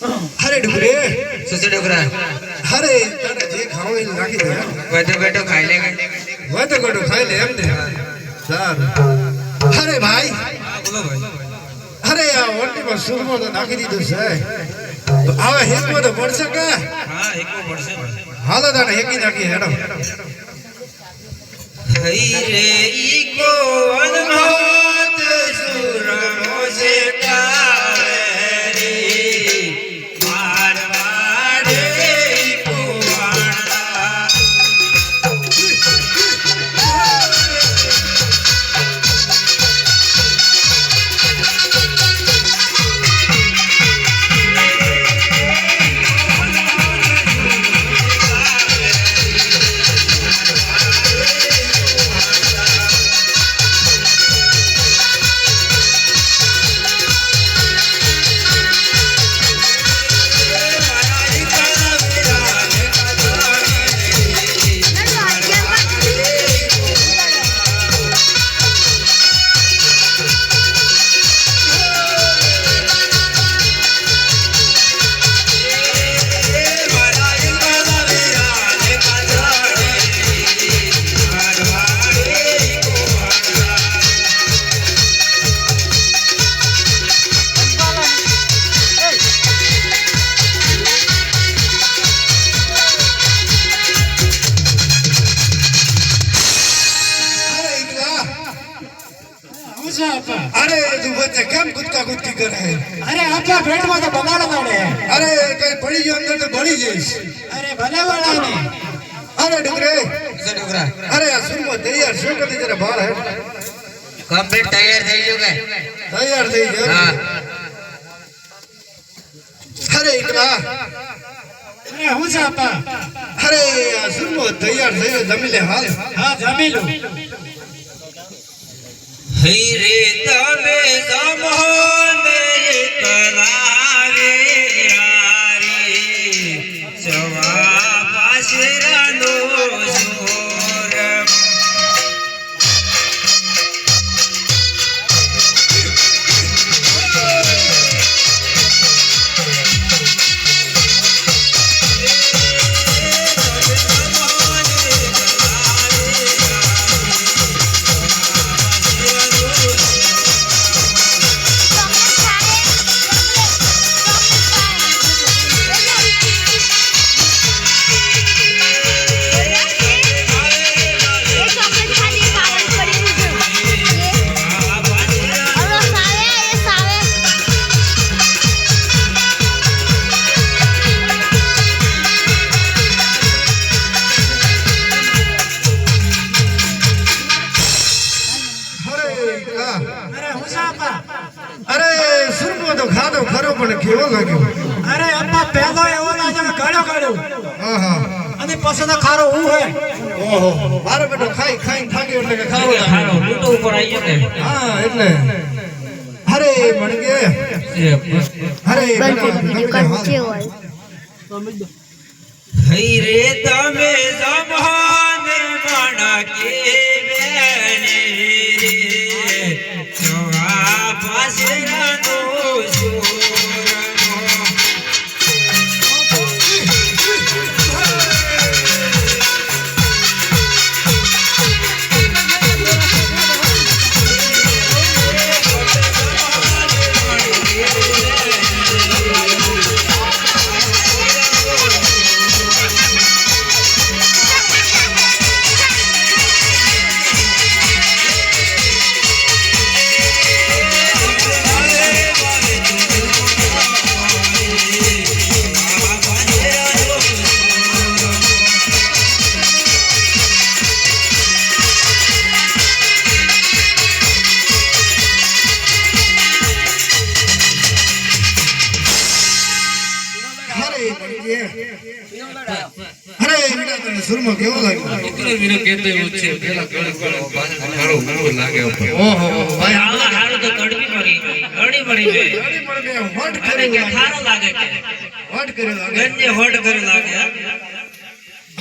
अरे डुगरे सुसे डुगरा अरे तारे जे खाओ इन राखी दे वेतो बेटो खाई लेंगे वो तो बेटो खाई ले हमने सर अरे भाई बोलो भाई अरे यार वोटी पर सुरमो तो नाखी दी तो से तो आवे हेक में तो बढ़ सके हां एक को बढ़ से हाल दाने हेकी नाखी हेडो हई रे ईको अनमोत सुरमो से कावेरी मारवाड़े ईको वाणा अरे तू बच्चे कम गुदका गुदकी कर है अरे आपका पेट में तो बगाड़ दाड़े अरे कहीं पड़ी जो अंदर तो बड़ी जैस अरे भले वाला ने अरे डुगरे सुसे डुगरा अरे यार सुरमो दे यार शो कर दे जरा बाहर है कंप्लीट तैयार થઈ ગયો કે तैयार થઈ ગયો हां अरे इकरा अरे હું સાપા अरे यार सुरमो तैयार થઈ ગયો જમી ले हाल हां जमी लो हई रे तबे जमोने करावे यारी सवा पासरानो सोर अरे सुरमो तो खादो खरो पण केवो लाग्यो अरे अप्पा पेलो एवो लागे काळो काळो हां हां અને પછી તો ખારો હું હે ओहो मारो बेटो खाई खाई थाक्यो એટલે કે ખાવો ખારો લૂટો ઉપર આવી ગયો ને हां એટલે अरे मणगे अरे हई रे तमे जमाने बना के बेने रे सवा पासरानो सोर अरे सुरमो केवो लाग्यो इतने वीरो कहते ऊंचे पेला काळो काळो लागे ऊपर ओहो भाई आला हारो तो कड़वी मरी वे होट अरे करे के थारो लागे के होट करे लागे गंजे होट करे लागे